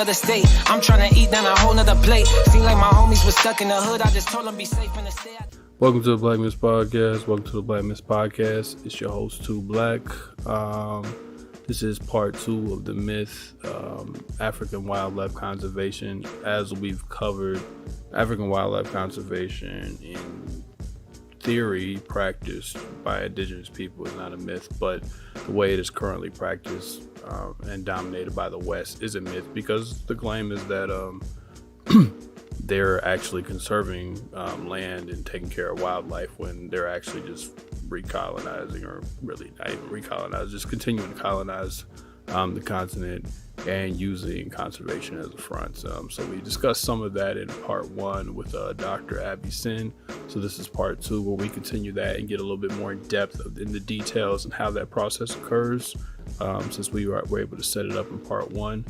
nother state. I'm trying to eat down a whole nother plate. Seem like my homies was stuck in the hood. I just told them be safe in the state. Welcome to the Black Miss Podcast. Welcome to the Black Miss Podcast. It's your host, Too Black. This is part 2 of the myth, African wildlife conservation. As we've covered, African wildlife conservation in theory practiced by indigenous people is not a myth, but the way it is currently practiced and dominated by the West is a myth, because the claim is that they're actually conserving land and taking care of wildlife when they're actually just recolonizing, or really not even recolonize, just continuing to colonize the continent and using conservation as a front. So we discussed some of that in part 1 with Dr. Aby Sène. So this is part 2 where we continue that and get a little bit more in depth in the details and how that process occurs, since we were able to set it up in part 1.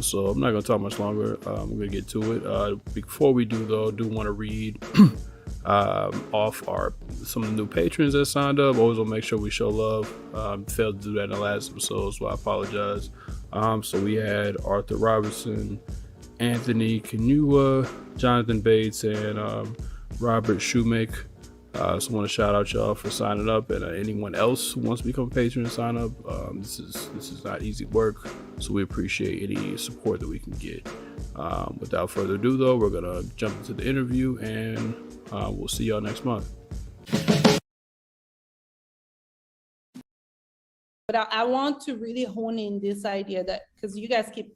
So I'm not going to talk much longer. We're going to get to it. Before we do, though, I do want to read off some of the new patrons that signed up. Always want to make sure we show love. Failed to do that in the last episode, so I apologize. So we had Arthur Robertson, Anthony Canua, Jonathan Bates, and Robert Shoemake. So I want to shout out y'all for signing up, and anyone else who wants to become a patron and sign up. This is not easy work, so we appreciate any support that we can get. Without further ado, though, we're gonna jump into the interview, and we'll see y'all next month. But I want to really hone in this idea that, because you guys keep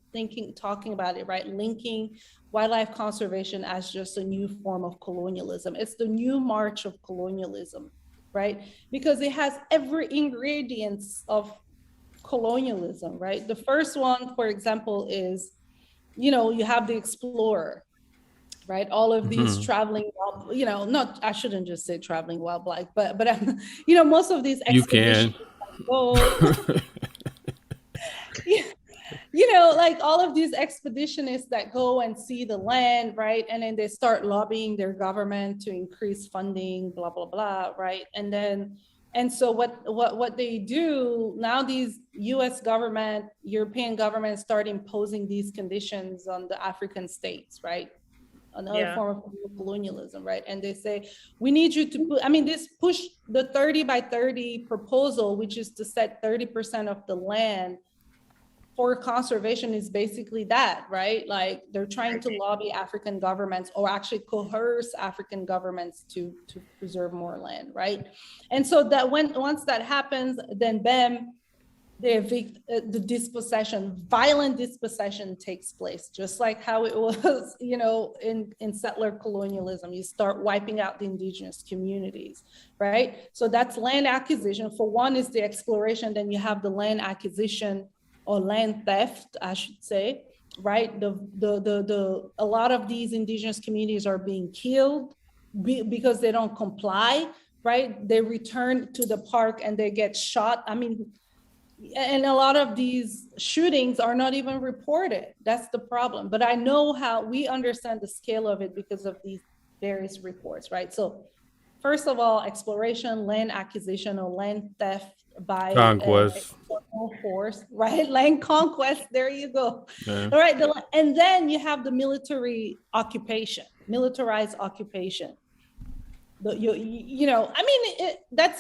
talking about it, right? Linking wildlife conservation as just a new form of colonialism. It's the new march of colonialism, right? Because it has every ingredients of colonialism, right? The first one, for example, is, you have the explorer, right? All of these traveling, I shouldn't just say traveling wildlife, but most of these expeditions. You can. Like all of these expeditionists that go and see the land, right? And then they start lobbying their government to increase funding, blah, blah, blah, right? And so what they do now, these US government, European governments start imposing these conditions on the African states, right? Another form of colonialism, right? And they say, we need you to this push the 30 by 30 proposal, which is to set 30% of the land for conservation, is basically that, right? Like they're trying to lobby African governments, or actually coerce African governments to preserve more land, right? And so that once that happens, then they evict, the dispossession, violent dispossession takes place, just like how it was, in settler colonialism. You start wiping out the indigenous communities, right? So that's land acquisition. For one is the exploration, then you have the land acquisition, or land theft, I should say, right? A lot of these indigenous communities are being killed because they don't comply, right? They return to the park and they get shot. And a lot of these shootings are not even reported. That's the problem. But I know how we understand the scale of it because of these various reports, right? So first of all, exploration, land acquisition, or land theft by conquest, force, right? Land conquest, there you go. Yeah. All right, and then you have the militarized occupation. That's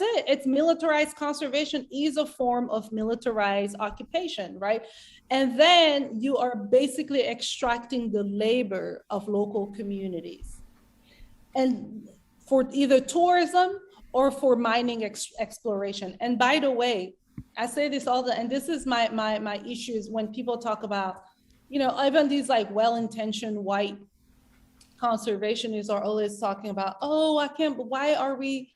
it. It's militarized conservation is a form of militarized occupation, right? And then you are basically extracting the labor of local communities, and for either tourism or for mining exploration. And by the way, I say this and this is my issues when people talk about, even these like well-intentioned white conservationists are always talking about, why are we,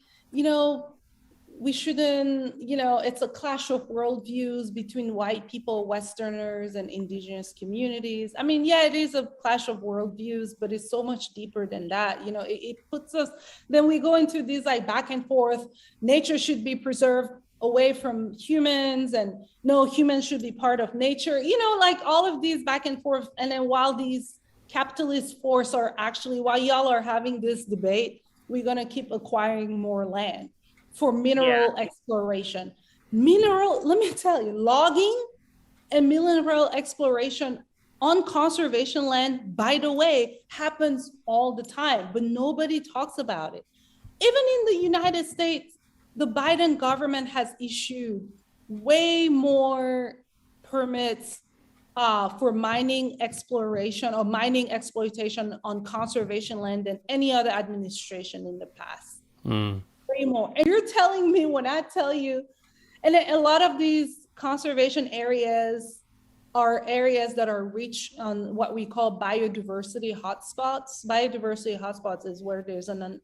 we shouldn't, it's a clash of worldviews between white people, Westerners, and indigenous communities. It is a clash of worldviews, but it's so much deeper than that. It puts us, then we go into these like back and forth, nature should be preserved away from humans, and no, humans should be part of nature, like all of these back and forth. And then while these capitalist force are actually, while y'all are having this debate, we're gonna keep acquiring more land for mineral exploration. Let me tell you, logging and mineral exploration on conservation land, by the way, happens all the time, but nobody talks about it. Even in the United States, the Biden government has issued way more permits for mining exploration or mining exploitation on conservation land than any other administration in the past. Way more. And you're telling me, when I tell you, and a lot of these conservation areas are areas that are rich on what we call biodiversity hotspots. Biodiversity hotspots is where there's an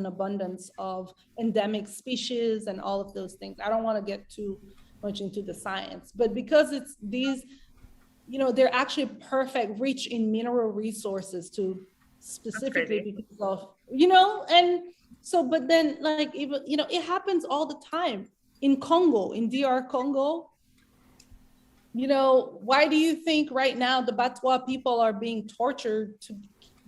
abundance of endemic species and all of those things. I don't want to get too much into the science, but because it's these, they're actually perfect, rich in mineral resources to specifically because of, and so, but then like, even, it happens all the time in Congo, in DR Congo. Why do you think right now the Batwa people are being tortured to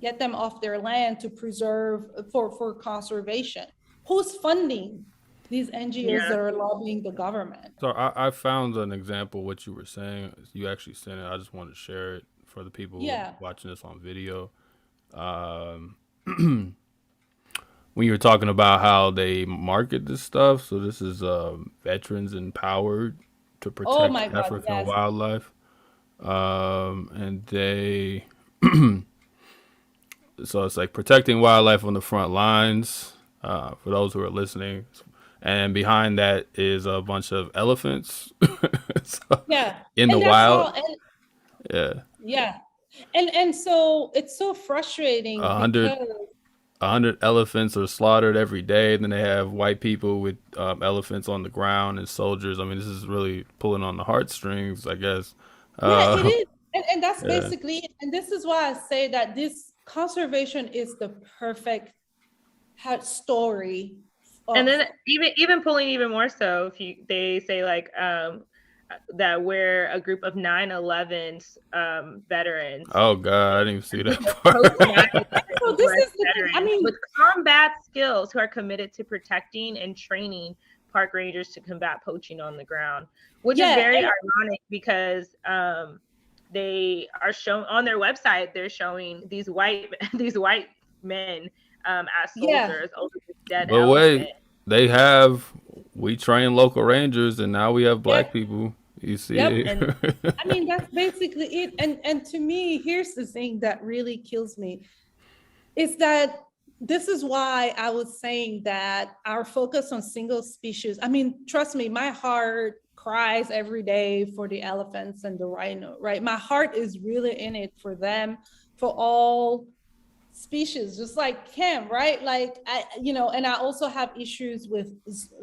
get them off their land to preserve for conservation? Who's funding these NGOs that are lobbying the government? So I found an example of what you were saying. You actually sent it. I just wanted to share it for the people watching this on video. When you were talking about how they market this stuff, so this is Veterans Empowered to Protect African Wildlife. And they, so it's like protecting wildlife on the front lines, for those who are listening. And behind that is a bunch of elephants. In the wild. And so it's so frustrating. 100 elephants are slaughtered every day. Then they have white people with elephants on the ground and soldiers. I mean, this is really pulling on the heartstrings, I guess. It is. And that's basically it. And this is why I say that this conservation is the perfect story. And then even pulling even more so, they say like that we're a group of 9/11 veterans. Oh God, I didn't even see that part. So this is veterans, with combat skills who are committed to protecting and training park rangers to combat poaching on the ground, which is very ironic because they are shown on their website. They're showing these white men as soldiers over this dead but elephant. Wait, we train local rangers, and now we have black people. You see it? And, that's basically it. And to me, here's the thing that really kills me, is that this is why I was saying that our focus on single species, trust me, my heart cries every day for the elephants and the rhino, right? My heart is really in it for them, for all species, just like Kim, right? Like, and I also have issues with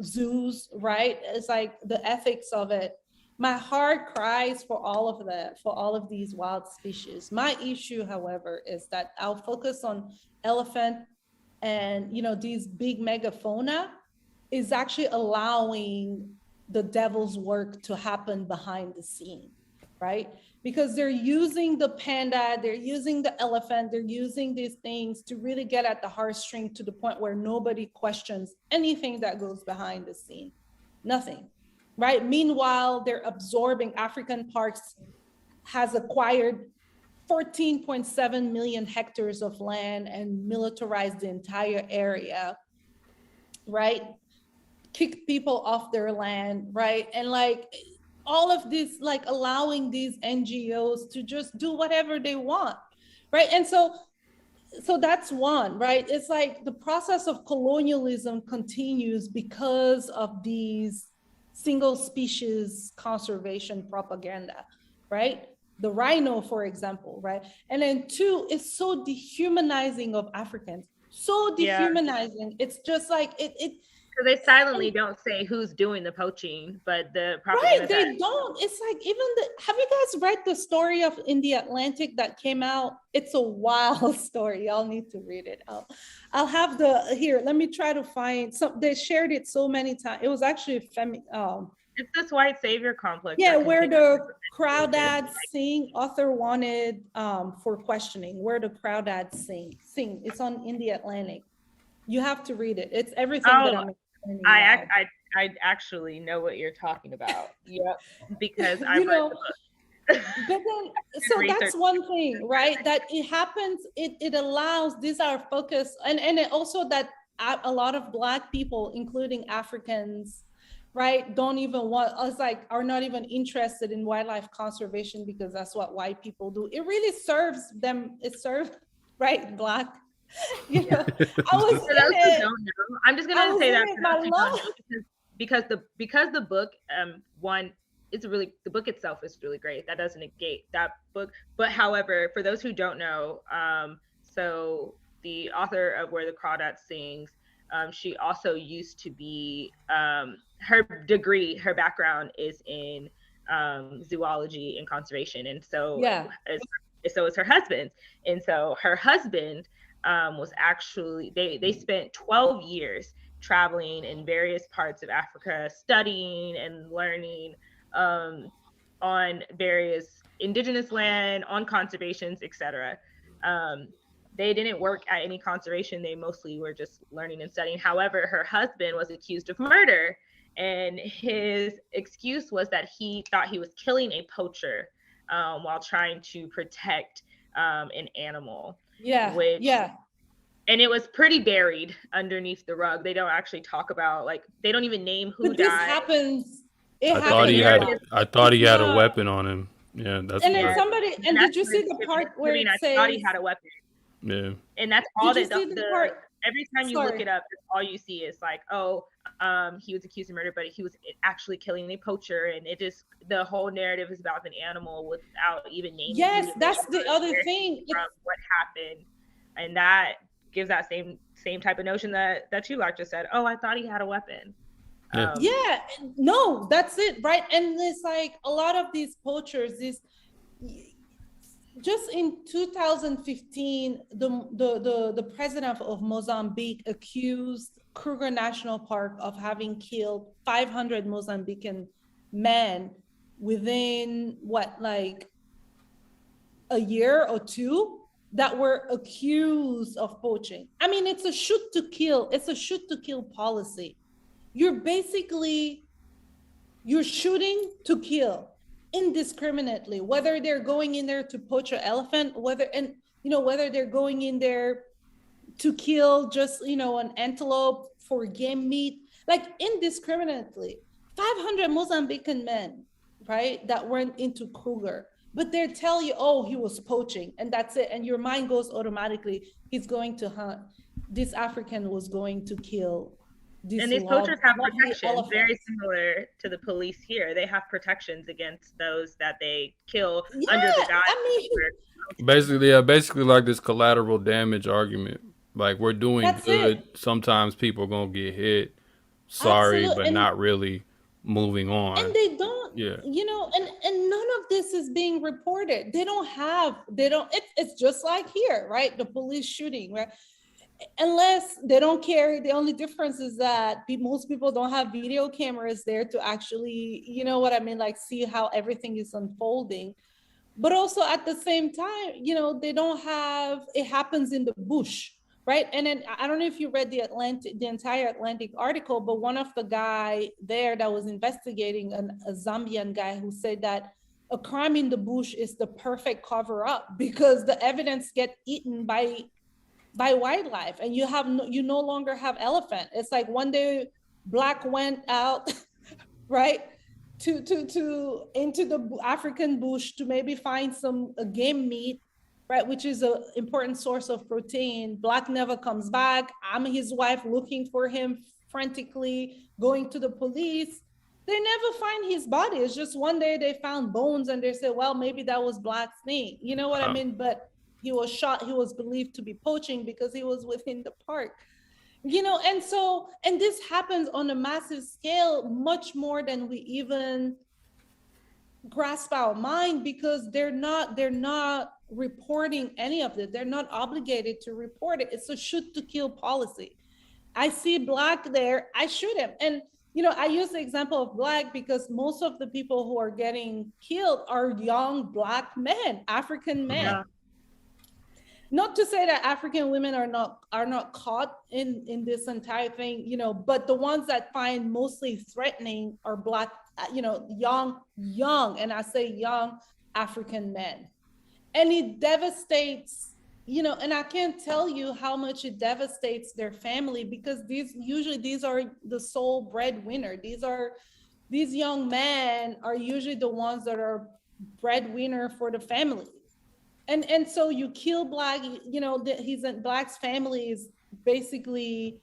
zoos, right? It's like the ethics of it. My heart cries for all of that, for all of these wild species. My issue, however, is that I'll focus on elephant and, these big megafauna is actually allowing the devil's work to happen behind the scene, right? Because they're using the panda, they're using the elephant, they're using these things to really get at the heartstring to the point where nobody questions anything that goes behind the scene. Nothing, right? Meanwhile, they're absorbing. African Parks has acquired 14.7 million hectares of land and militarized the entire area, right? Kicked people off their land, right? And like, all of this, like allowing these NGOs to just do whatever they want, right? And so that's one, right? It's like the process of colonialism continues because of these single species conservation propaganda, right? The rhino, for example, right? And then two, it's so dehumanizing of Africans, so dehumanizing. It's just like So they silently don't say who's doing the poaching, but the propaganda. Right, they don't. It's like have you guys read the story of in the Atlantic that came out? It's a wild story. Y'all need to read it. I'll have here. Let me try to find some. They shared it so many times. It was actually it's this white savior complex. Yeah, where the crawdads sing. Author wanted for questioning. Where the crawdads sing. It's on in the Atlantic. You have to read it. It's everything that I'm. I actually know what you're talking about. Yep, because I read the book. But then, so that's one thing, right? That it happens, it allows, these are focus, and it also that a lot of Black people, including Africans, right, don't even want us, like, are not even interested in wildlife conservation because that's what white people do. It really serves them, it serves, right, Black. You know, I was for those who don't know, I'm just gonna say that for those who don't know, because the book, one, it's really, the book itself is really great. That doesn't negate that book. But however, for those who don't know, so the author of Where the Crawdad Sings, she also used to be, her degree, her background is in zoology and conservation. And so, so is her husband. And so her husband was actually, they spent 12 years traveling in various parts of Africa, studying and learning on various indigenous land, on conservations, etc. They didn't work at any conservation. They mostly were just learning and studying. However, her husband was accused of murder, and his excuse was that he thought he was killing a poacher while trying to protect an animal. And it was pretty buried underneath the rug. They don't actually talk about, like, they don't even name who died. This happens. I thought he had a weapon on him. Yeah, that's. And then somebody, and did you see the part where it says? I thought he had a weapon. Yeah. And that's all that every time you look it up, all you see is like, oh, he was accused of murder, but he was actually killing a poacher, and it just, the whole narrative is about an animal without even naming. Yes, that's the other thing. From what happened, and that gives that same type of notion that Tulak just said. Oh, I thought he had a weapon. No, that's it, right? And it's like a lot of these poachers, just in 2015, the president of Mozambique accused Kruger National Park of having killed 500 Mozambican men within like a year or two that were accused of poaching. I mean, it's a shoot to kill policy. You're shooting to kill indiscriminately, whether they're going in there to poach an elephant, whether they're going in there to kill just, an antelope for game meat, like indiscriminately. 500 Mozambican men, right, that went into Kruger, but they tell you, oh, he was poaching, and that's it. And your mind goes automatically, he's going to hunt. This African was going to kill. And these poachers have protections very similar to the police here. They have protections against those that they kill under the guise. Basically like this collateral damage argument. Like, we're doing good. Sometimes people are gonna get hit. Sorry, but not really. Moving on. And they don't, and none of this is being reported. It's just like here, right? The police shooting, right? Unless they don't care. The only difference is that most people don't have video cameras there to actually, like see how everything is unfolding. But also at the same time, they don't have, it happens in the bush, right? And then I don't know if you read the entire Atlantic article, but one of the guy there that was investigating, a Zambian guy, who said that a crime in the bush is the perfect cover up because the evidence get eaten by wildlife, and you no longer have elephant. It's like one day Black went out, right, to into the African bush to maybe find some game meat, right, which is an important source of protein. Black never comes back. I'm his wife looking for him frantically, going to the police. They never find his body. It's just one day they found bones and they said, well, maybe that was Black's thing. You know what I mean? But he was shot. He was believed to be poaching because he was within the park, and this happens on a massive scale, much more than we even grasp our mind, because they're not reporting any of it. They're not obligated to report it. It's a shoot to kill policy. I see Black there, I shoot him. And I use the example of Black because most of the people who are getting killed are young Black men, African men. Yeah. Not to say that African women are not caught in this entire thing, but the ones that find mostly threatening are Black, young, and I say young African men. And it devastates, and I can't tell you how much it devastates their family, because these are the sole breadwinner. These young men are usually the ones that are breadwinner for the family. And so you kill Black, Black's family is basically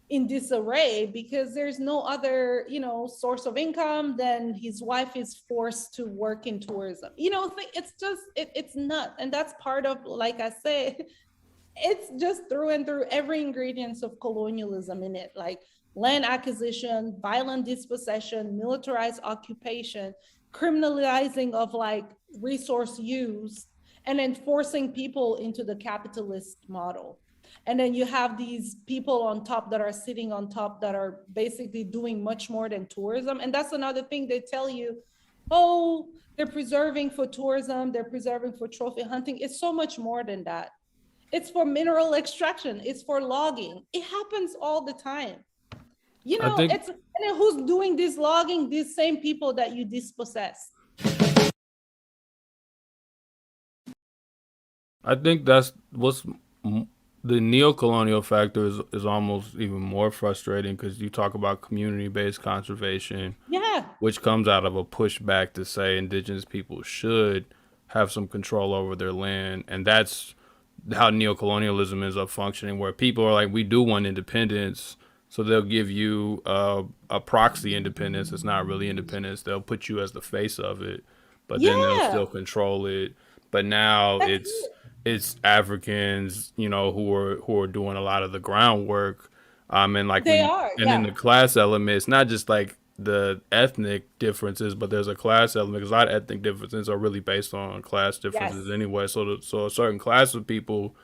in disarray because there's no other, source of income. Then his wife is forced to work in tourism. It's just, it's nuts. And that's part of, like I said, it's just through and through every ingredients of colonialism in it, like land acquisition, violent dispossession, militarized occupation, criminalizing of like resource use, and then forcing people into the capitalist model. And then you have these people on top that are sitting on top that are basically doing much more than tourism. And that's another thing they tell you, oh, they're preserving for tourism, they're preserving for trophy hunting. It's so much more than that. It's for mineral extraction, it's for logging. It happens all the time. And then who's doing this logging? These same people that you dispossess. I think that's what's the neo-colonial factor is almost even more frustrating, because you talk about community-based conservation, which comes out of a pushback to say indigenous people should have some control over their land. And that's how neo-colonialism is up functioning, where people are like, we do want independence, so they'll give you a proxy independence. It's not really independence. They'll put you as the face of it, but then they'll still control it. But now it's Africans, who are doing a lot of the groundwork. And like in the class element, it's not just like the ethnic differences, but there's a class element, because a lot of ethnic differences are really based on class differences anyway. So a certain class of people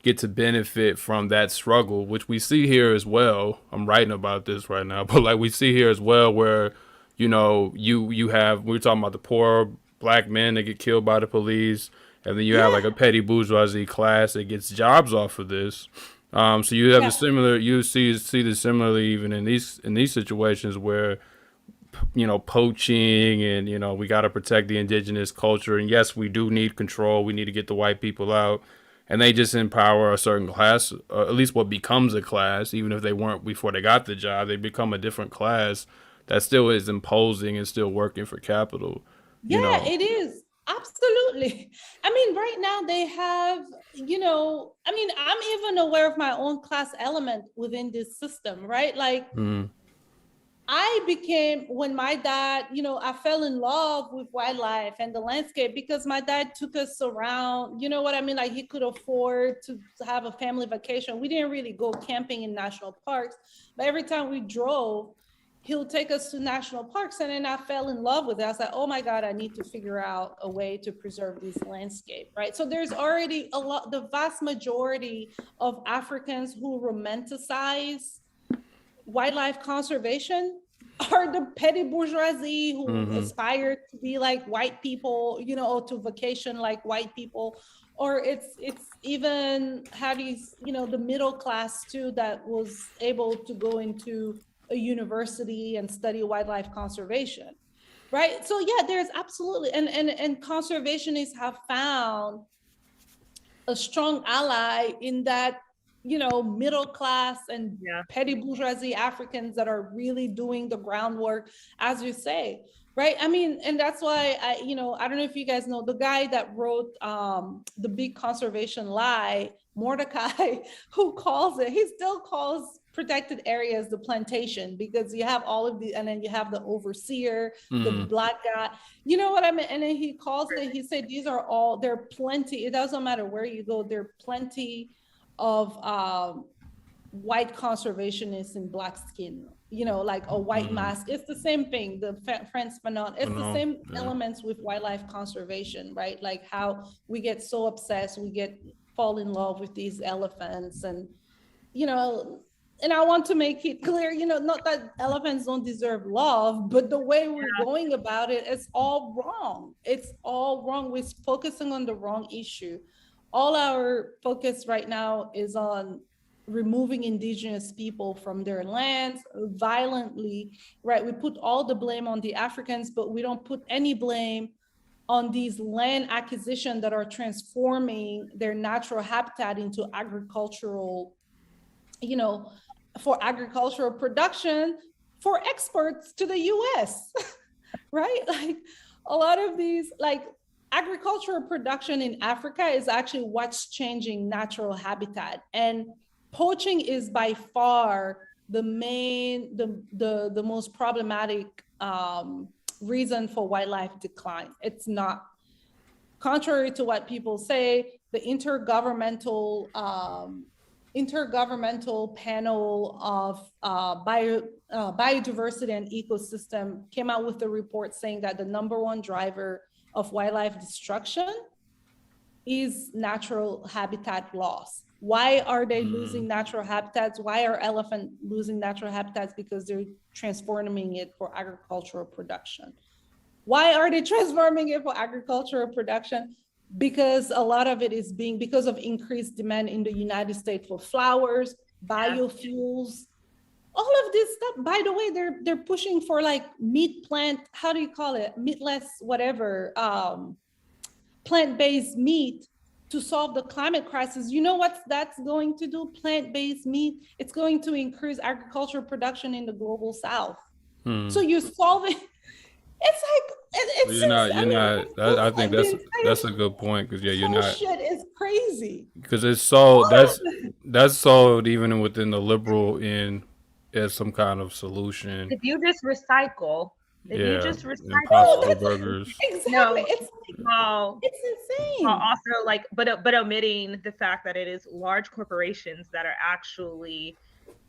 get to benefit from that struggle, which we see here as well. I'm writing about this right now, but like we see here as well, where you have, we're talking about the poor Black men that get killed by the police. And then you have like a petty bourgeoisie class that gets jobs off of this. So you have the similar. You see this similarly even in these situations where, poaching and we got to protect the indigenous culture. And yes, we do need control. We need to get the white people out, and they just empower a certain class, at least what becomes a class, even if they weren't before they got the job. They become a different class that still is imposing and still working for capital. It is. Absolutely. I mean, right now they have, I'm even aware of my own class element within this system, right? Like I became, when my dad, I fell in love with wildlife and the landscape because my dad took us around, you know what I mean? Like he could afford to have a family vacation. We didn't really go camping in national parks, but every time we drove, he'll take us to national parks. And then I fell in love with it. I was like, oh my God, I need to figure out a way to preserve this landscape, right? So there's already the vast majority of Africans who romanticize wildlife conservation are the petty bourgeoisie who aspire to be like white people, or to vacation like white people. Or it's even the middle class too, that was able to go into a university and study wildlife conservation, right? So there's absolutely, and conservationists have found a strong ally in that, middle class and petty bourgeoisie Africans that are really doing the groundwork, as you say, right? I mean, and that's why I don't know if you guys know the guy that wrote The Big Conservation Lie, Mordecai, he still calls protected areas the plantation, because you have all of the, and then you have the overseer, the Black guy, you know what I mean? And then he calls it, he said, there are plenty, it doesn't matter where you go, there are plenty of white conservationists in Black skin, like a white mask. It's the same thing, the French Fanon, it's the same elements with wildlife conservation, right? Like how we get so obsessed, fall in love with these elephants, and and I want to make it clear, not that elephants don't deserve love, but the way we're going about it is all wrong. It's all wrong. We're focusing on the wrong issue. All our focus right now is on removing indigenous people from their lands violently, right? We put all the blame on the Africans, but we don't put any blame on these land acquisition that are transforming their natural habitat into agricultural, for agricultural production for exports to the US, right? Like a lot of these, like agricultural production in Africa is actually what's changing natural habitat. And poaching is by far the main, the most problematic reason for wildlife decline. It's not, contrary to what people say, the intergovernmental panel of biodiversity and ecosystem came out with a report saying that the number one driver of wildlife destruction is natural habitat loss. Why are they losing natural habitats? Why are elephants losing natural habitats? Because they're transforming it for agricultural production. Why are they transforming it for agricultural production? Because a lot of it is because of increased demand in the United States for flowers, biofuels, all of this stuff. By the way, they're pushing for like how do you call it? Meatless, whatever, plant-based meat to solve the climate crisis. You know what that's going to do? Plant-based meat, it's going to increase agricultural production in the global South. So you're solving, it's I think that's a good point, because you're not. Shit is crazy. Because it's sold. That's sold even within the liberal end as some kind of solution. If you just recycle, Impossible Burgers. Exactly. No, it's insane. Also, like, but omitting the fact that it is large corporations that are actually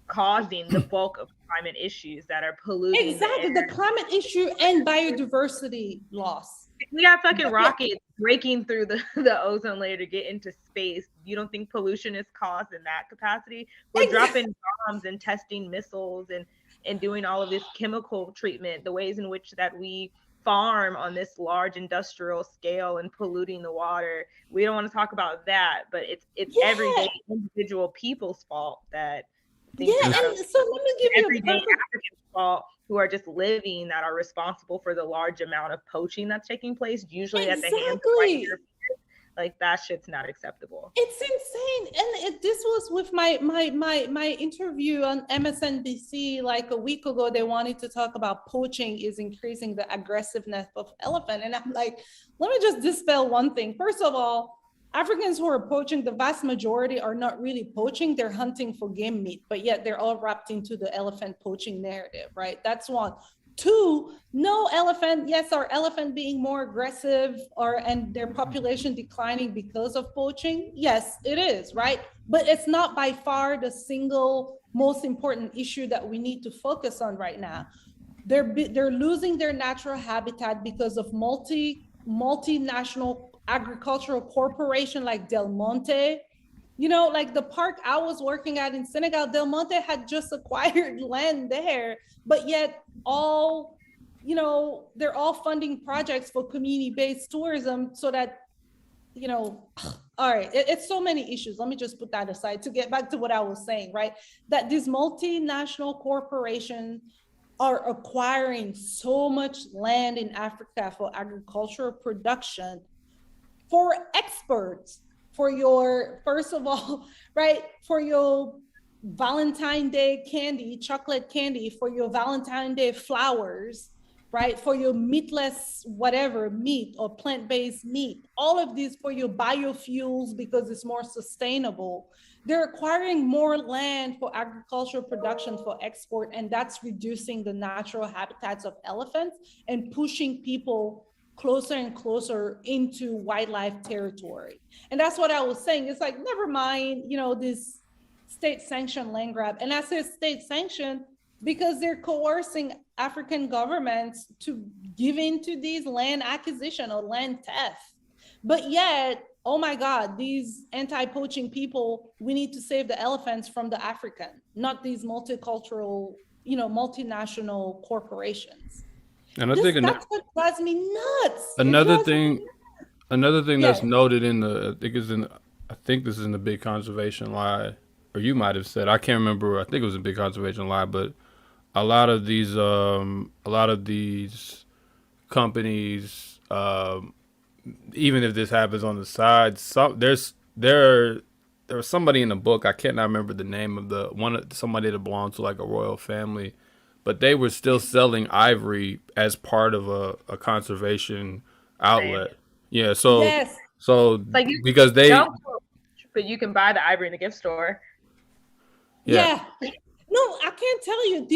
causing the bulk of climate issues that are polluting. Exactly, the climate issue and biodiversity loss. We got fucking rockets breaking through the ozone layer to get into space. You don't think pollution is caused in that capacity? We're dropping bombs and testing missiles and doing all of this chemical treatment, the ways in which that we farm on this large industrial scale and polluting the water. We don't want to talk about that, but it's everyday individual people's fault that. And so let me give you everyday Africans' fault who are just living, that are responsible for the large amount of poaching that's taking place, usually at the hands of white Europeans. Like, that shit's not acceptable. It's insane. And this was with my interview on MSNBC like a week ago. They wanted to talk about poaching is increasing the aggressiveness of elephant. And I'm like, let me just dispel one thing. First of all, Africans who are poaching, the vast majority are not really poaching, they're hunting for game meat, but yet they're all wrapped into the elephant poaching narrative, right? That's one. Two, no elephant, yes, are elephant being more aggressive and their population declining because of poaching? Yes, it is, right? But it's not by far the single most important issue that we need to focus on right now. They're losing their natural habitat because of multinational agricultural corporation like Del Monte. Like the park I was working at in Senegal, Del Monte had just acquired land there, but yet they're all funding projects for community-based tourism so that, all right, it's so many issues. Let me just put that aside to get back to what I was saying, right? That these multinational corporations are acquiring so much land in Africa for agricultural production, for experts, for your, first of all, right, for your Valentine's Day candy, chocolate candy, for your Valentine's Day flowers, right, for your meatless, whatever, meat or plant-based meat, all of these for your biofuels because it's more sustainable. They're acquiring more land for agricultural production for export, and that's reducing the natural habitats of elephants and pushing people closer and closer into wildlife territory. And that's what I was saying. It's like, never mind, this state-sanctioned land grab. And I say state-sanctioned because they're coercing African governments to give into these land acquisition or land theft. But yet, oh my God, these anti-poaching people, we need to save the elephants from the African, not these multicultural, multinational corporations. And I think that's what drives me nuts. Another thing that's noted I think this is in the Big Conservation Lie, or you might have said, I can't remember. I think it was a Big Conservation Lie, but a lot of these companies even if this happens on the side, there was somebody in the book, I cannot remember the name of somebody that belonged to like a royal family, but they were still selling ivory as part of a conservation outlet. Yeah, Yes. so Like because they but you can buy the ivory in the gift store. Yeah. No, I can't tell you.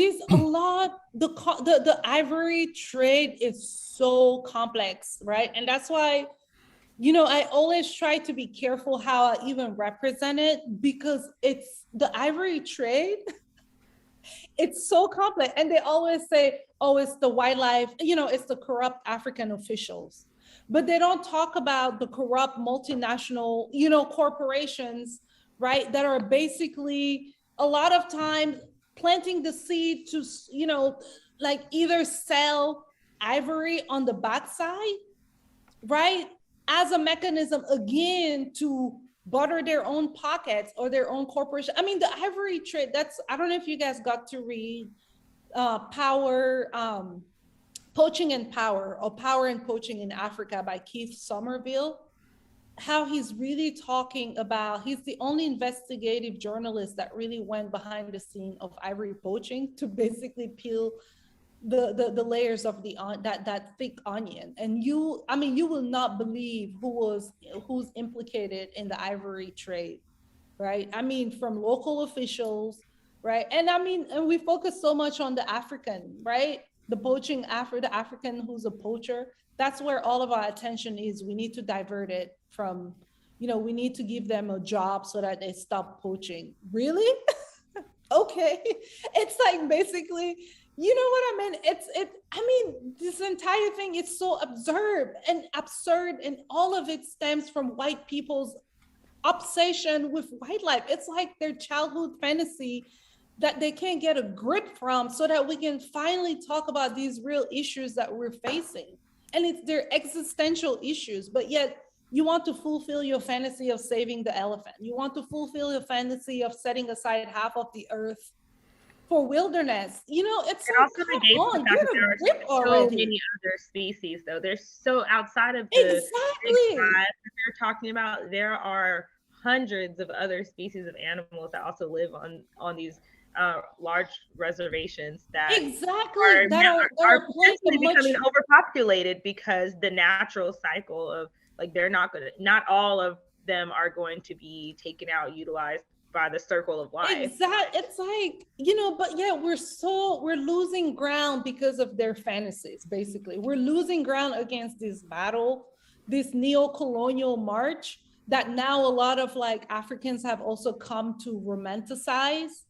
The ivory trade is so complex, right? And that's why, I always try to be careful how I even represent it, because it's the ivory trade. It's so complex. And they always say, oh, it's the wildlife, it's the corrupt African officials. But they don't talk about the corrupt multinational, corporations, right? That are basically a lot of times planting the seed to, like either sell ivory on the backside, right? As a mechanism, again, to butter their own pockets or their own corporation. I mean, the ivory trade, I don't know if you guys got to read Poaching and Power, or Power and Poaching in Africa by Keith Somerville, how he's really talking about, he's the only investigative journalist that really went behind the scene of ivory poaching to basically peel the layers of that thick onion. And you will not believe who's implicated in the ivory trade, right? I mean, from local officials, right? And we focus so much on the African, right? The African who's a poacher. That's where all of our attention is. We need to divert it from, we need to give them a job so that they stop poaching. Really? Okay. It's like basically, you know what I mean? This entire thing is so absurd, and all of it stems from white people's obsession with wildlife. It's like their childhood fantasy that they can't get a grip from, so that we can finally talk about these real issues that we're facing. And it's their existential issues, but yet you want to fulfill your fantasy of saving the elephant. You want to fulfill your fantasy of setting aside half of the earth for wilderness. It's it also negates the fact that there are so many other species, though. They're so outside of the big five that they're talking about. There are hundreds of other species of animals that also live on these large reservations that are potentially becoming overpopulated, because the natural cycle of, like, not all of them are going to be taken out, utilized by the circle of life. Exactly. It's like, but yeah, we're losing ground because of their fantasies. Basically, we're losing ground against this battle, this neo-colonial march that now a lot of like Africans have also come to romanticize.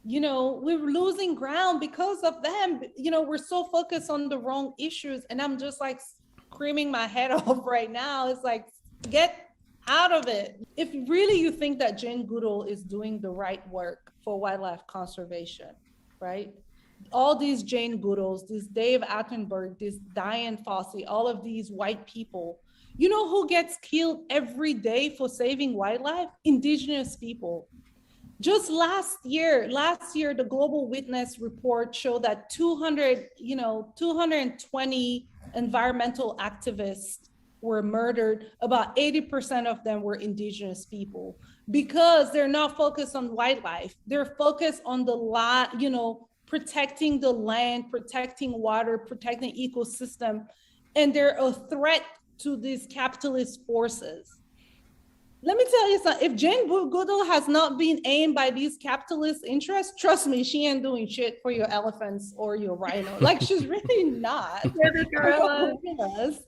We're losing ground because of them. We're so focused on the wrong issues, and I'm just like screaming my head off right now. It's like, get out of it. If really you think that Jane Goodall is doing the right work for wildlife conservation, right? All these Jane Goodalls, this Dave Attenborough, this Diane Fossey, all of these white people, who gets killed every day for saving wildlife? Indigenous people. Just last year, the Global Witness report showed that 220 environmental activists were murdered. About 80% of them were Indigenous people, because they're not focused on wildlife. They're focused on protecting the land, protecting water, protecting ecosystem, and they're a threat to these capitalist forces. Let me tell you something. If Jane Goodall has not been aimed by these capitalist interests, trust me, she ain't doing shit for your elephants or your rhino. Like, she's really not. The gorillas.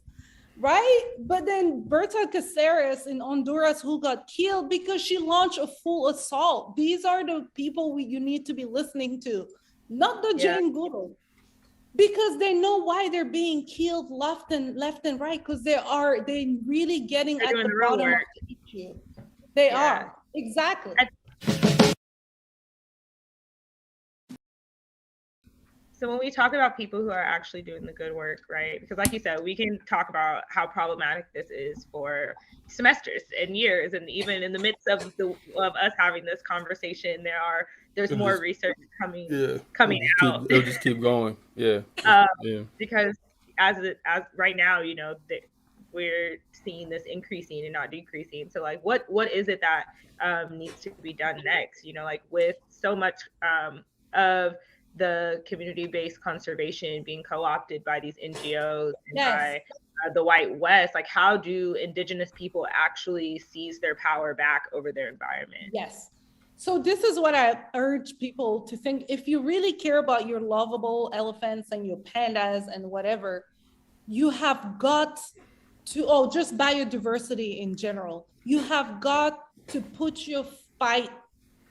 Right? But then Berta Cáceres in Honduras, who got killed because she launched a full assault. These are the people you need to be listening to, not the Jane Goodall. Because they know why they're being killed left and right, because they really getting at the bottom of the issue. They are. Exactly. So when we talk about people who are actually doing the good work, right? Because like you said, we can talk about how problematic this is for semesters and years, and even in the midst of us having this conversation, there's more research coming out. They'll just keep going. Because as right now, we're seeing this increasing and not decreasing. So like what is it that needs to be done next? You know, like with so much of the community-based conservation being co-opted by these NGOs and by the white West, like how do indigenous people actually seize their power back over their environment? Yes. So this is what I urge people to think. If you really care about your lovable elephants and your pandas and whatever, you have got to, just biodiversity in general, you have got to put your fight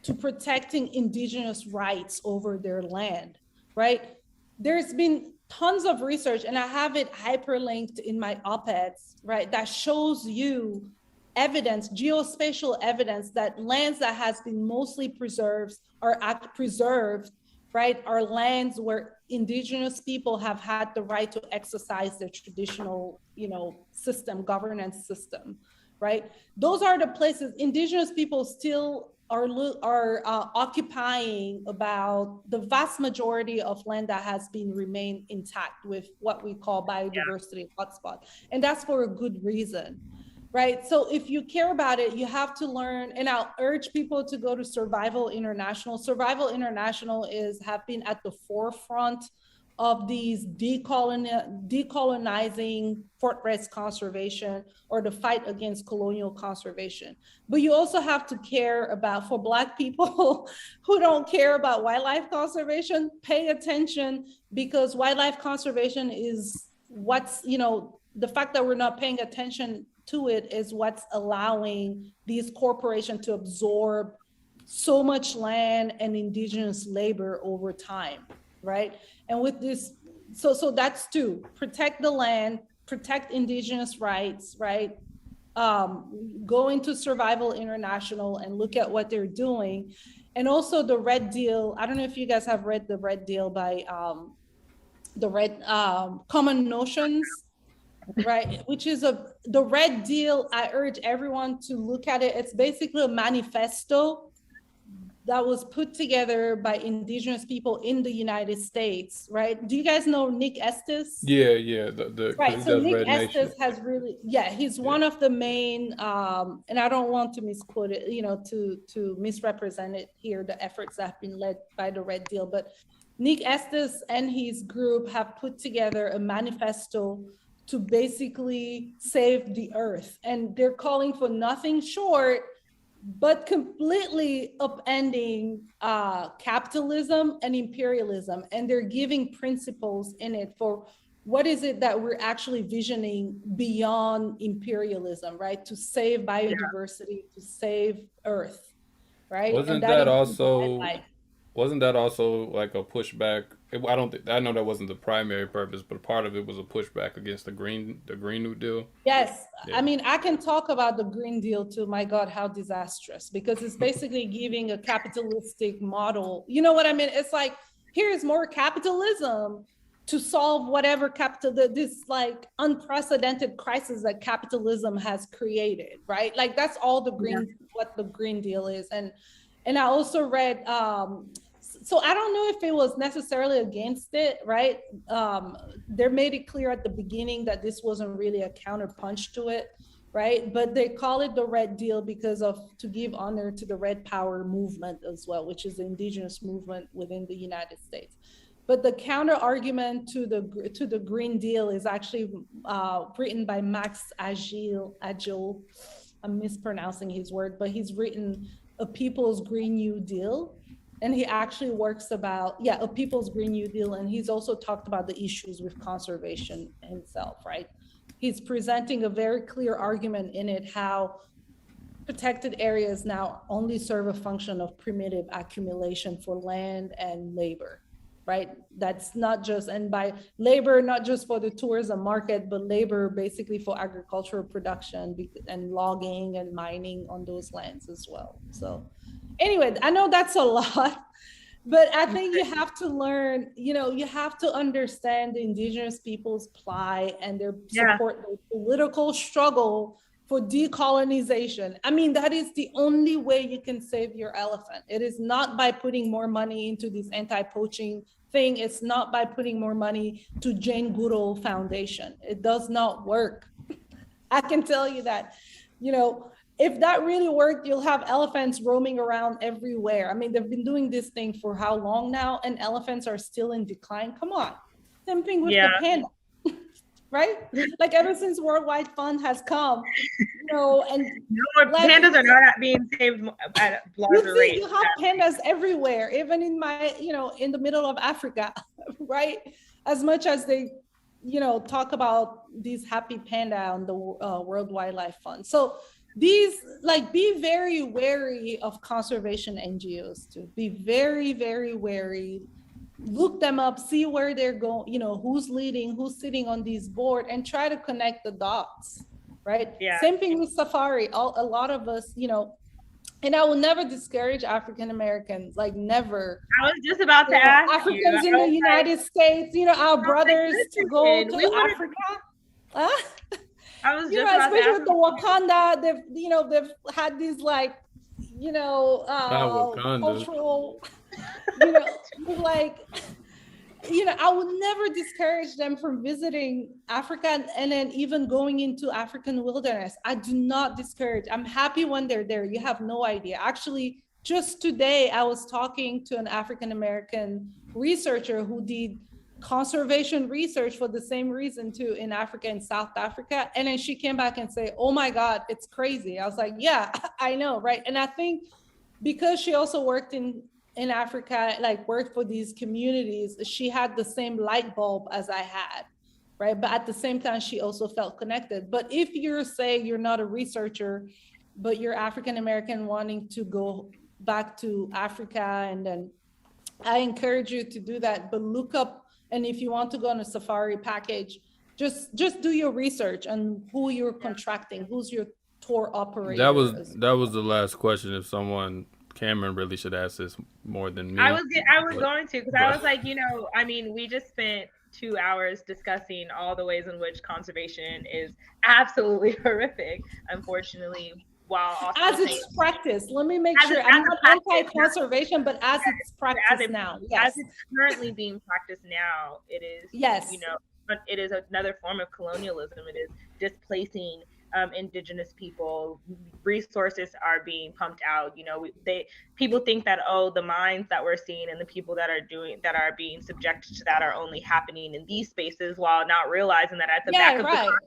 to protecting indigenous rights over their land, right? There's been tons of research, and I have it hyperlinked in my op-eds, right, that shows you evidence, geospatial evidence, that lands that has been mostly preserved, right, are lands where indigenous people have had the right to exercise their traditional, system, governance system, right? Those are the places indigenous people still are occupying about the vast majority of land that has been remained intact with what we call biodiversity hotspot. And that's for a good reason, right? So if you care about it, you have to learn, and I'll urge people to go to Survival International. Survival International have been at the forefront of these decolonizing fortress conservation, or the fight against colonial conservation. But you also have to care about, for Black people who don't care about wildlife conservation, pay attention, because wildlife conservation is what's, the fact that we're not paying attention to it is what's allowing these corporations to absorb so much land and indigenous labor over time, right? And with this, so that's two: protect the land, protect indigenous rights, right? Go into Survival International and look at what they're doing. And also the Red Deal. I don't know if you guys have read the Red Deal by Common Notions, right? Which is the Red Deal. I urge everyone to look at it. It's basically a manifesto that was put together by indigenous people in the United States, right? Do you guys know Nick Estes? Yeah. Right, so Nick Estes has really, he's one of the main, and I don't want to misquote it, to misrepresent it here, the efforts that have been led by the Red Deal, but Nick Estes and his group have put together a manifesto to basically save the earth. And they're calling for nothing short but completely upending capitalism and imperialism. And they're giving principles in it for what is it that we're actually visioning beyond imperialism, right? To save biodiversity, to save Earth, right? Wasn't that also like a pushback? I know that wasn't the primary purpose, but part of it was a pushback against the Green New Deal. Yes, I mean, I can talk about the Green Deal too. My God, how disastrous! Because it's basically giving a capitalistic model. You know what I mean? It's like, here's more capitalism to solve whatever this like unprecedented crisis that capitalism has created, right? Like that's all what the Green Deal is. And I also read. So I don't know if it was necessarily against it, right? They made it clear at the beginning that this wasn't really a counterpunch to it, right? But they call it the Red Deal because to give honor to the Red Power movement as well, which is the indigenous movement within the United States. But the counter argument to the Green Deal is actually written by Max Agile. I'm mispronouncing his word, but he's written A People's Green New Deal. And he actually works about, A People's Green New Deal. And he's also talked about the issues with conservation himself, right? He's presenting a very clear argument in it, how protected areas now only serve a function of primitive accumulation for land and labor, right? That's not just, and by labor, not just for the tourism market, but labor basically for agricultural production and logging and mining on those lands as well. So anyway, I know that's a lot, but I think you have to learn, you have to understand the indigenous people's plight and their support, their political struggle for decolonization. I mean, that is the only way you can save your elephant. It is not by putting more money into this anti-poaching thing. It's not by putting more money to Jane Goodall Foundation. It does not work. I can tell you that, if that really worked, you'll have elephants roaming around everywhere. I mean, they've been doing this thing for how long now, and elephants are still in decline. Come on. Same thing with the panda, right? Like ever since Worldwide Fund has come, and pandas are not being saved at a larger rate. You have pandas everywhere, even in in the middle of Africa, right? As much as they, talk about these happy panda on the World Wildlife Fund. So these, be very wary of conservation NGOs too. Be very, very wary. Look them up, see where they're going, who's leading, who's sitting on these board, and try to connect the dots, right? Yeah. Same thing with safari. A lot of us, and I will never discourage African Americans, never. I was just about to ask Africans in the United States, our brothers to go to Africa. I was just about especially to with the Wakanda, they've had these cultural, I would never discourage them from visiting Africa and then even going into African wilderness. I do not discourage. I'm happy when they're there. You have no idea. Actually, just today, I was talking to an African American researcher who did conservation research for the same reason too in Africa and South Africa. And then she came back and said, oh my God, it's crazy. I was like, yeah, I know, right? And I think because she also worked in Africa, worked for these communities, she had the same light bulb as I had, right? But at the same time, she also felt connected. But if you're saying you're not a researcher, but you're African-American wanting to go back to Africa, and then I encourage you to do that, but look up, and if you want to go on a safari package, just do your research on who you're contracting, who's your tour operator. That was the last question. If Cameron really should ask this more than me. I was going to, because I was like, we just spent 2 hours discussing all the ways in which conservation is absolutely horrific, unfortunately, while also as it's practiced. Let me make sure I'm not anti-conservation, but as it's practiced now. Yes. As it's currently being practiced now, it is. Yes. It is another form of colonialism. It is displacing indigenous people. Resources are being pumped out. People think that the mines that we're seeing and the people that are being subjected to that are only happening in these spaces, while not realizing that at the back of the continent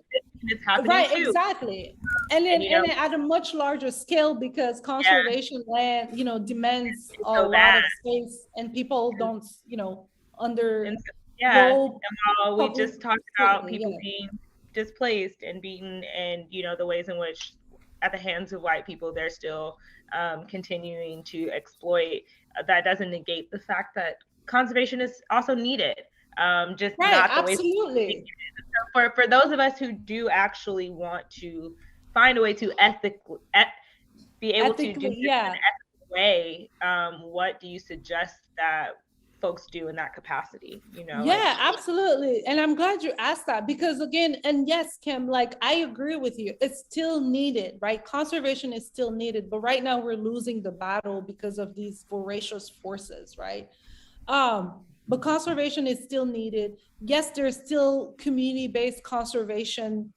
it's happening too. Exactly. And then at a much larger scale, because conservation land, demands a lot of space, and people don't, we just talked about people being displaced and beaten, and the ways in which at the hands of white people they're still continuing to exploit. That doesn't negate the fact that conservation is also needed, not the absolutely. way. For those of us who do actually want to find a way to be able to do this in an ethical way, what do you suggest that folks do in that capacity? Absolutely. And I'm glad you asked that, because again, and yes, Kim, I agree with you, it's still needed, right? Conservation is still needed, but right now we're losing the battle because of these voracious forces, right? But conservation is still needed. Yes, there's still community-based conservation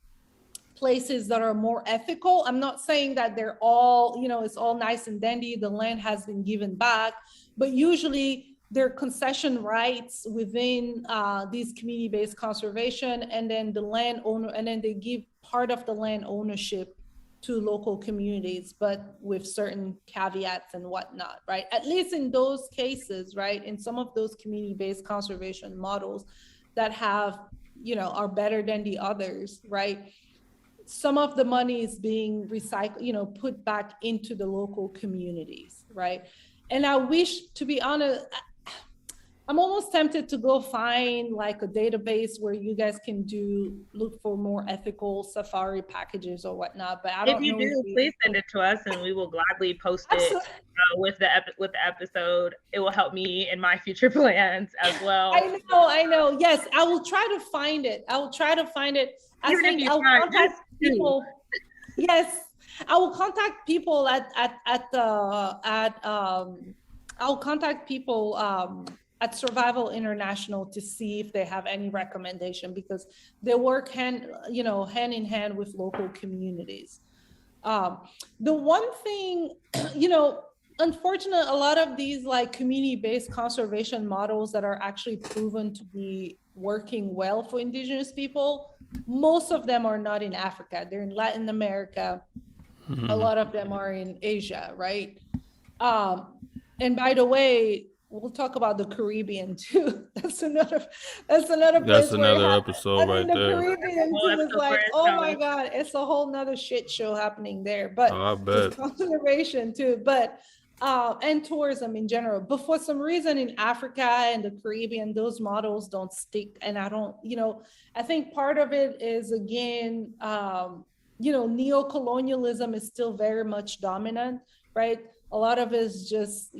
places that are more ethical. I'm not saying that they're all, it's all nice and dandy, the land has been given back, but usually there are concession rights within these community-based conservation, and then the landowner, and then they give part of the land ownership to local communities, but with certain caveats and whatnot, right? At least in those cases, right? In some of those community-based conservation models that have, are better than the others, right? Some of the money is being recycled, put back into the local communities, right? And I wish, to be honest, I'm almost tempted to go find a database where you guys can look for more ethical safari packages or whatnot. But I don't know. If you do, please send it to us, and we will gladly post it with the episode. It will help me in my future plans as well. I know. Yes, I will try to find it. I'll contact people. Yes, I will contact people at Survival International to see if they have any recommendation, because they work hand in hand with local communities. The one thing, unfortunately, a lot of these like community-based conservation models that are actually proven to be working well for indigenous people, most of them are not in Africa. They're in Latin America. Mm-hmm. A lot of them are in Asia, right? And by the way, we'll talk about the Caribbean too. That's another episode right there. The Caribbean too is like, oh my God, it's a whole nother shit show happening there. But I bet. Conservation too, but and tourism in general. But for some reason in Africa and the Caribbean, those models don't stick. And I don't, I think part of it is, again, neo-colonialism is still very much dominant, right? A lot of it is just,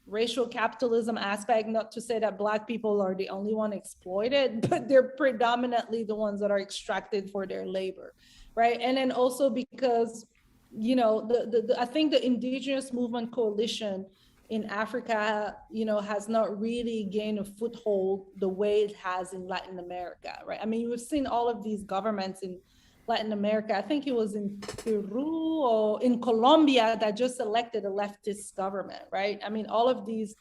racial capitalism aspect, not to say that Black people are the only one exploited, but they're predominantly the ones that are extracted for their labor, right? And then also because, I think the Indigenous Movement Coalition in Africa, has not really gained a foothold the way it has in Latin America, right? I mean, we've seen all of these governments in Latin America. I think it was in Peru or in Colombia that just elected a leftist government, right? I mean, all of these.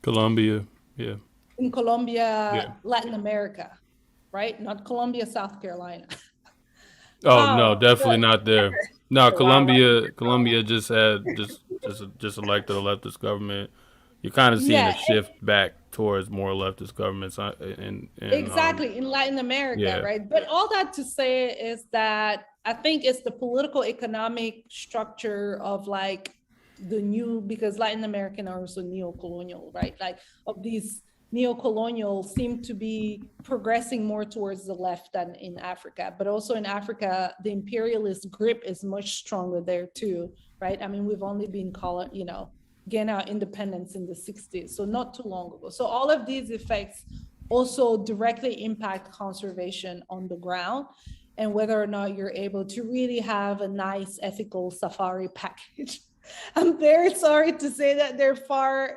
Colombia, yeah. In Colombia, yeah. Latin America, right? Not Colombia, South Carolina. Oh no, definitely not there. No, Colombia just elected a leftist government. You're kind of seeing a shift back towards more leftist governments exactly in Latin America, right? But all that to say is that I think it's the political economic structure of like the new, because Latin American are also neo-colonial, right? Like of these neo-colonial seem to be progressing more towards the left than in Africa. But also in Africa, the imperialist grip is much stronger there too, right? I mean, we've only been gain our independence in the 60s, so not too long ago. So all of these effects also directly impact conservation on the ground and whether or not you're able to really have a nice ethical safari package. I'm very sorry to say that they're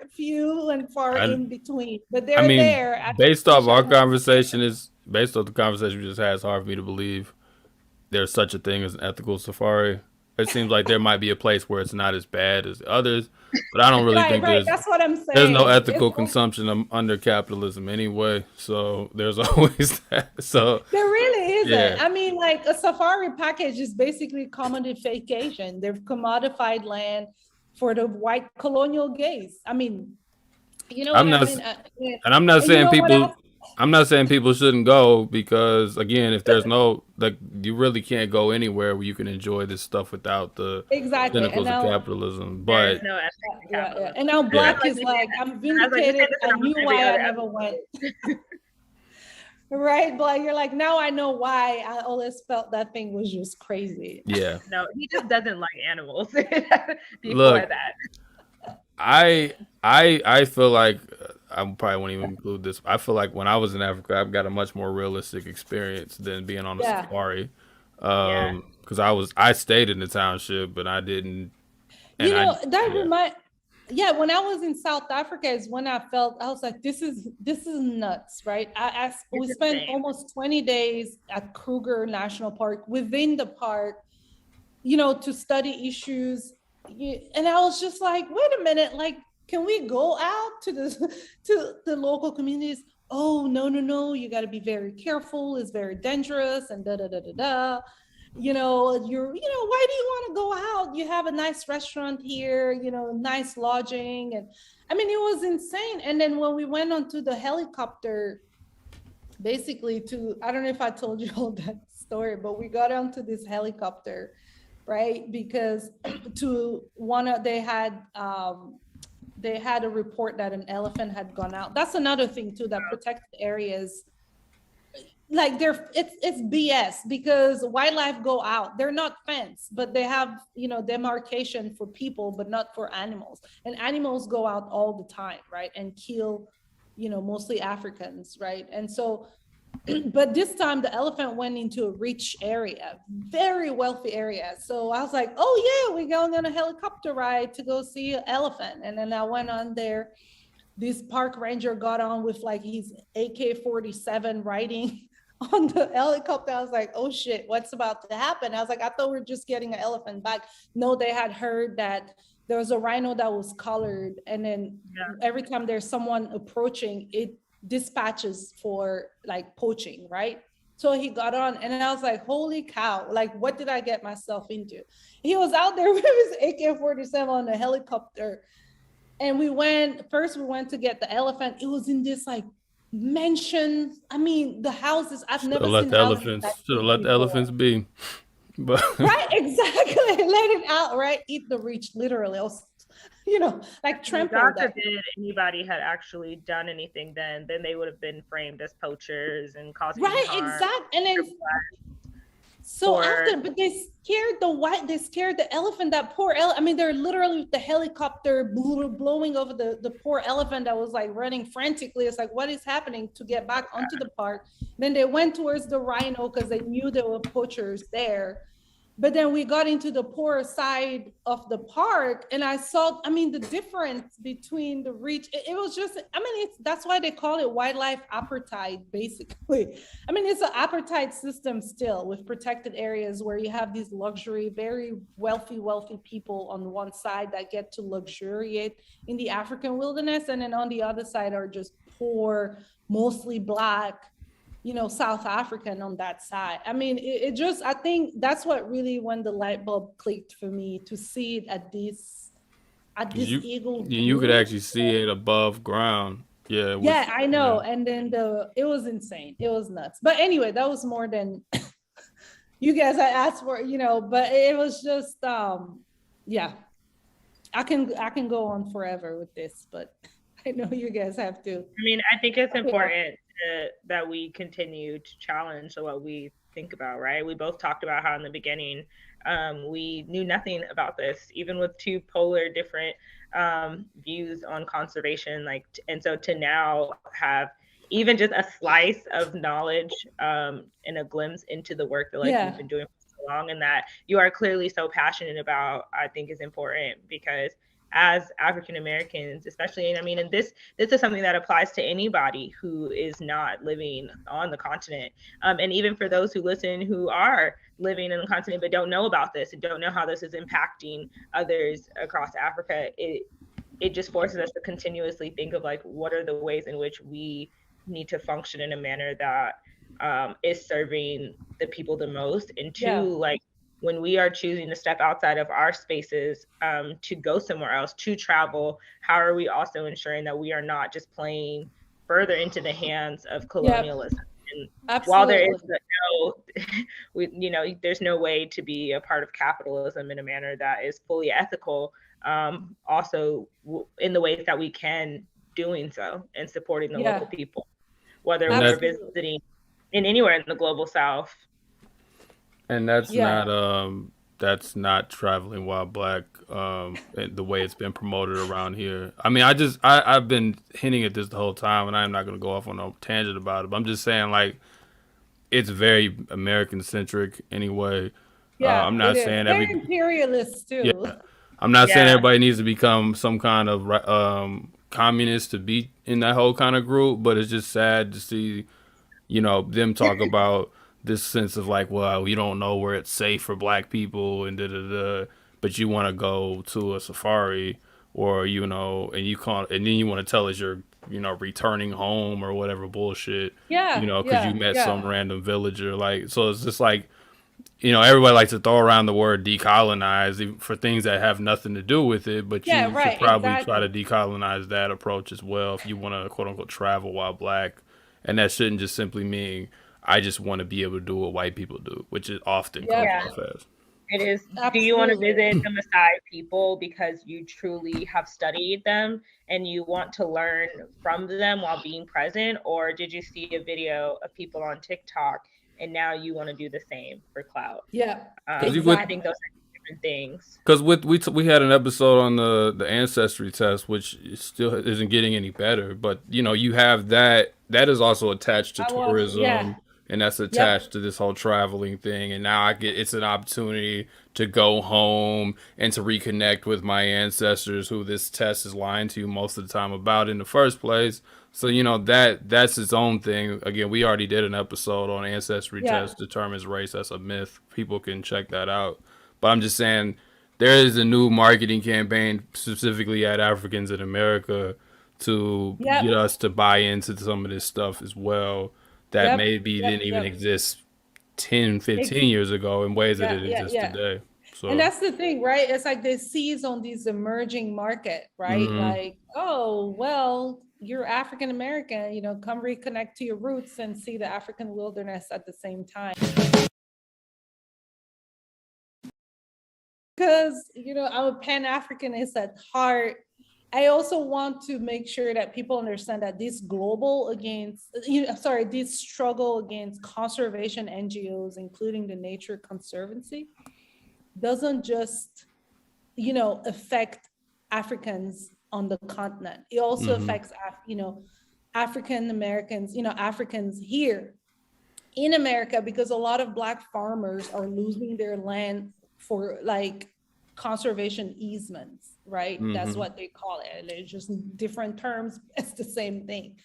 few and far in between, but they're there. Based off the conversation we just had, it's hard for me to believe there's such a thing as an ethical safari. It seems like there might be a place where it's not as bad as others, but I don't really think that's what I'm saying. There's no ethical consumption under capitalism anyway, so there's always that. So there really isn't. Yeah. I mean, like a safari package is basically commodification. They've commodified land for the white colonial gaze. I mean, I'm not saying people shouldn't go, because again, if there's you really can't go anywhere where you can enjoy this stuff without the cynicals of capitalism. But no capitalism. And now Black is like, I'm vindicated. I knew why I never went. Right, Black, you're like, now I know why I always felt that thing was just crazy. Yeah. No, he just doesn't like animals. Before that. I feel like I probably won't even include this. I feel like when I was in Africa, I've got a much more realistic experience than being on a safari. Because I stayed in the township, but I didn't. When I was in South Africa is when I was like, this is nuts, right? We spent almost 20 days at Kruger National Park, within the park, to study issues. And I was just like, wait a minute, like, can we go out to the local communities? Oh, no, you got to be very careful. It's very dangerous and why do you want to go out? You have a nice restaurant here, nice lodging. And I mean, it was insane. And then when we went onto the helicopter, basically I don't know if I told you all that story, but we got onto this helicopter, right? Because they had a report that an elephant had gone out. That's another thing too, that protected areas, like it's BS, because wildlife go out. They're not fenced, but they have, demarcation for people, but not for animals. And animals go out all the time, right? And kill, mostly Africans, right? And so, but this time the elephant went into a rich area, very wealthy area. So I was like, oh yeah, we're going on a helicopter ride to go see an elephant. And then I went on there this park ranger got on with like his AK-47 riding on the helicopter. I was like, oh shit, what's about to happen? I was like, I thought we were just getting an elephant back. No, they had heard that there was a rhino that was colored, and then every time there's someone approaching, it dispatches for like poaching, right? So he got on, and then I was like, holy cow, like what did I get myself into? He was out there with his AK-47 on the helicopter. And we went to get the elephant. It was in this like mansion. I mean, the houses, I've never seen houses. Should have let the elephants be. But right, exactly. Let it out, right? Eat the reach, literally. I was, like trample. God forbid anybody had actually done anything then they would have been framed as poachers and causing harm. Exactly. And then so after, but they scared the elephant, that poor elephant. I mean, they're literally with the helicopter blowing over the poor elephant that was like running frantically. It's like, what is happening, to get back onto the park? Then they went towards the rhino because they knew there were poachers there. But then we got into the poorer side of the park, and I saw, the difference between the reach. It was just, that's why they call it wildlife apartheid, basically. It's an apartheid system still, with protected areas where you have these luxury, very wealthy people on one side that get to luxuriate in the African wilderness. And then on the other side are just poor, mostly Black, South African on that side. I think that's what really, when the light bulb clicked for me, to see it at this eagle. You could actually see it above ground. Yeah. I know. Yeah. And then it was insane. It was nuts. But anyway, that was more than you guys had asked for, but it was just, I can go on forever with this, but I know you guys have to. I think it's important that we continue to challenge what we think about, right? We both talked about how in the beginning we knew nothing about this, even with two polar different views on conservation, and so to now have even just a slice of knowledge and a glimpse into the work that we've been doing for so long, and that you are clearly so passionate about, I think is important, because as African Americans, especially, and this is something that applies to anybody who is not living on the continent. And even for those who listen who are living in the continent but don't know about this and don't know how this is impacting others across Africa, it just forces us to continuously think of what are the ways in which we need to function in a manner that is serving the people the most, and when we are choosing to step outside of our spaces to go somewhere else, to travel, how are we also ensuring that we are not just playing further into the hands of colonialism? Yep. And while there is there's no way to be a part of capitalism in a manner that is fully ethical, also in the ways that we can doing so and supporting the local people, whether we're visiting in anywhere in the global South. And that's not traveling while Black, the way it's been promoted around here. I've been hinting at this the whole time, and I'm not going to go off on a tangent about it, but I'm just saying, it's very American centric anyway. Yeah, I'm not saying very imperialist too. Yeah, I'm not saying everybody needs to become some kind of communist to be in that whole kind of group, but it's just sad to see, them talk about this sense of you don't know where it's safe for Black people and but you want to go to a safari, or and you can't, and then you want to tell us you're returning home or whatever bullshit, because you met some random villager, so it's just everybody likes to throw around the word decolonize for things that have nothing to do with it, but you should probably try to decolonize that approach as well if you want to quote unquote travel while Black, and that shouldn't just simply mean I just want to be able to do what white people do, which is often comes off as. It is. Absolutely. Do you want to visit the Maasai people because you truly have studied them and you want to learn from them while being present? Or did you see a video of people on TikTok and now you want to do the same for clout? Yeah. Exactly. I think those are different things. Because we had an episode on the ancestry test, which still isn't getting any better. But, you have that is also attached to tourism. and that's attached to this whole traveling thing. And now it's an opportunity to go home and to reconnect with my ancestors, who this test is lying to you most of the time about in the first place. So, you know, that's its own thing. Again, we already did an episode on ancestry test determines race. That's a myth. People can check that out. But I'm just saying, there is a new marketing campaign specifically at Africans in America to get us to buy into some of this stuff as well, that maybe didn't even exist 10, 15 years ago in ways that it exists today. So, and that's the thing, right? It's like they seize on these emerging market, right? Like, oh, well, you're African American, you know, come reconnect to your roots and see the African wilderness at the same time. Because, you know, I'm a Pan-Africanist at heart. I also want to make sure that people understand that this this struggle against conservation NGOs, including the Nature Conservancy, doesn't just, you know, affect Africans on the continent. It also affects, you know, African Americans, you know, Africans here in America, because a lot of Black farmers are losing their land for like conservation easements, right? That's what they call it. It's just different terms. It's the same thing,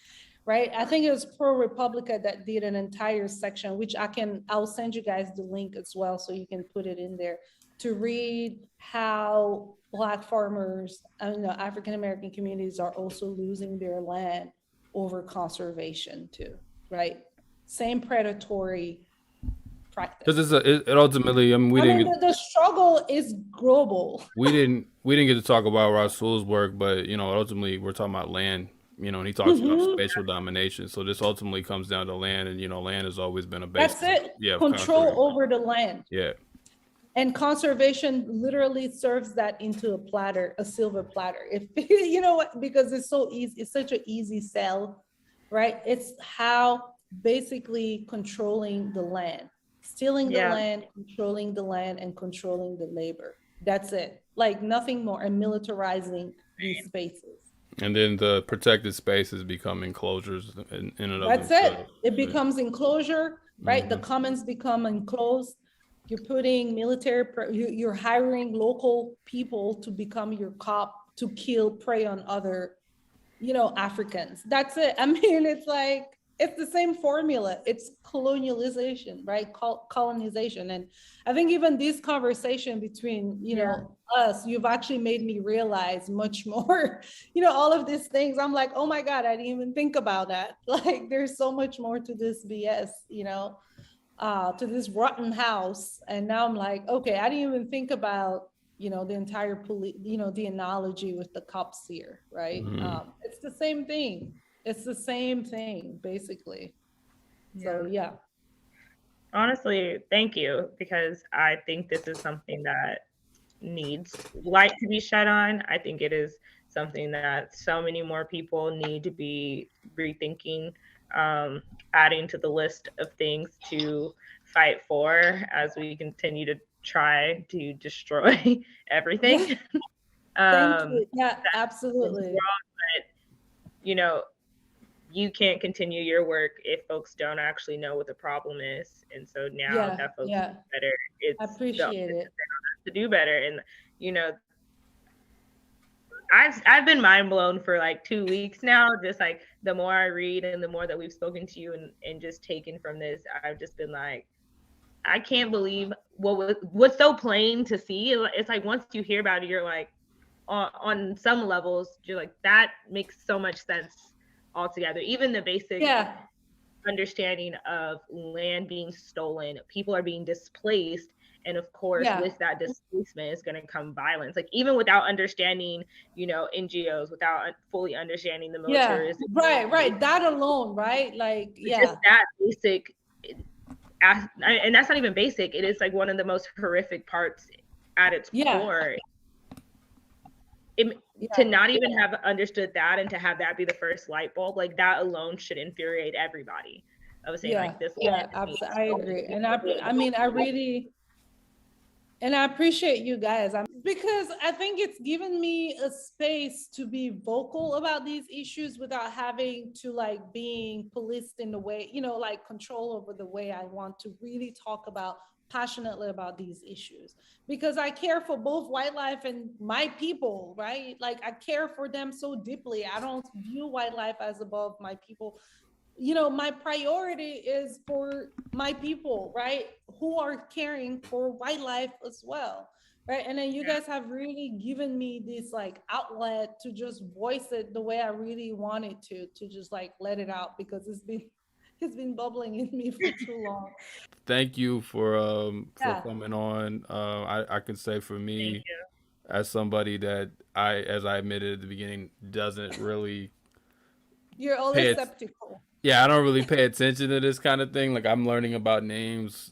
right? I think it was ProRepublica that did an entire section, which I'll send you guys the link as well, so you can put it in there to read how Black farmers, African American communities are also losing their land over conservation too, right? Same predatory practice. Because it ultimately, I mean, the struggle is global. We didn't get to talk about Rasul's work, but you know, ultimately we're talking about land. You know, and he talks about spatial domination. So this ultimately comes down to land, and you know, land has always been a basis. That's it. Control over the land. Yeah. And conservation literally serves that into a silver platter. If you know what, because it's so easy, it's such an easy sell, right? It's how basically controlling the land, stealing the land, controlling the land, and controlling the labor. That's it. Like nothing more, and militarizing these spaces. And then the protected spaces become enclosures in and of That's themselves. it. It becomes enclosure, right? The commons become enclosed. You're putting you're hiring local people to become your cop to kill, prey on other, you know, Africans. That's it. I mean, it's like, it's the same formula. It's colonialization, right? Colonization. And I think even this conversation between, you know, us, you've actually made me realize much more, you know, all of these things. I'm like, oh my God, I didn't even think about that. Like, there's so much more to this BS, you know, to this rotten house. And now I'm like, okay, I didn't even think about, you know, the entire the analogy with the cups here, right? It's the same thing. It's the same thing, basically. So, yeah. Honestly, thank you, because I think this is something that needs light to be shed on. I think it is something that so many more people need to be rethinking, adding to the list of things to fight for as we continue to try to destroy everything. Thank you. Yeah, absolutely. But, you know, you can't continue your work if folks don't actually know what the problem is. And so now that folks do better, it's I appreciate it. To do better. And, you know, I've been mind blown for like 2 weeks now. Just like the more I read and the more that we've spoken to you and just taken from this, I've just been like, I can't believe what's so plain to see. It's like once you hear about it, you're like, on some levels, you're like, that makes so much sense altogether. Even the basic understanding of land being stolen, people are being displaced, and of course with that displacement is going to come violence. Like even without understanding, you know, NGOs, without fully understanding the military, right, that alone, right? Like just that basic, and that's not even basic, it is like one of the most horrific parts at its core. To not even have understood that and to have that be the first light bulb, like that alone should infuriate everybody. I was saying like this. Absolutely. I agree. And I mean, And I appreciate you guys because I think it's given me a space to be vocal about these issues without having to like being policed in the way, you know, like control over the way I want to really talk about passionately about these issues, because I care for both wildlife and my people, right? Like I care for them so deeply. I don't view wildlife as above my people. You know, my priority is for my people, right? Who are caring for wildlife as well, right? And then you guys have really given me this like outlet to just voice it the way I really wanted to just like let it out, because it's been bubbling in me for too long. Thank you for coming on. I can say for me, as somebody that as I admitted at the beginning, doesn't really. You're always skeptical. Yeah, I don't really pay attention to this kind of thing. Like I'm learning about names,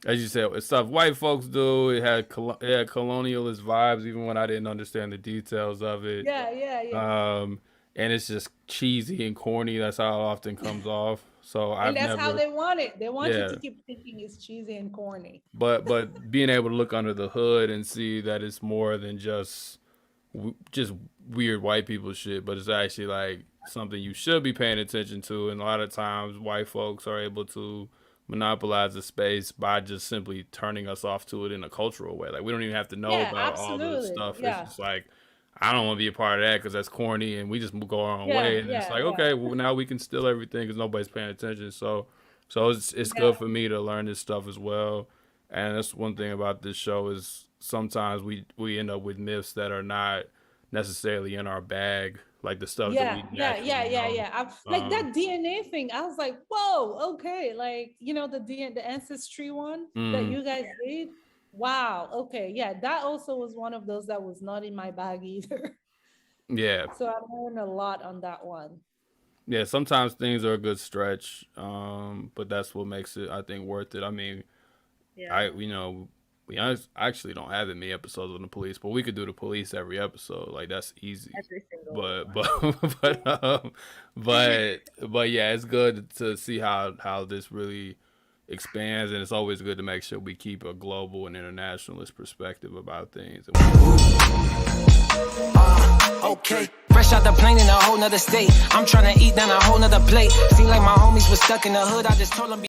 as you said, it's stuff white folks do. It had colonialist vibes, even when I didn't understand the details of it. Yeah. And it's just cheesy and corny. That's how it often comes off. So that's how they want it. They want you to keep thinking it's cheesy and corny. But being able to look under the hood and see that it's more than just weird white people shit, but it's actually like something you should be paying attention to. And a lot of times white folks are able to monopolize the space by just simply turning us off to it in a cultural way. Like we don't even have to know about all this stuff. It's just like, I don't want to be a part of that because that's corny, and we just go our own way. And it's like, okay, well now we can steal everything because nobody's paying attention. So it's good for me to learn this stuff as well. And that's one thing about this show is sometimes we end up with myths that are not necessarily in our bag, like the stuff that we know. Like that DNA thing, I was like, whoa, okay, like, you know, the ancestry one that you guys did. Wow, okay, yeah, that also was one of those that was not in my bag either. Yeah. So I learned a lot on that one. Yeah, sometimes things are a good stretch, but that's what makes it, I think, worth it. I mean, we actually don't have that many episodes on the police, but we could do the police every episode. Like that's easy. Every single but yeah, it's good to see how this really expands, and it's always good to make sure we keep a global and internationalist perspective about things. Okay, fresh out the plane in a whole nother state. I'm trying to eat down a whole nother plate. Seem like my homies was stuck in the hood. I just told them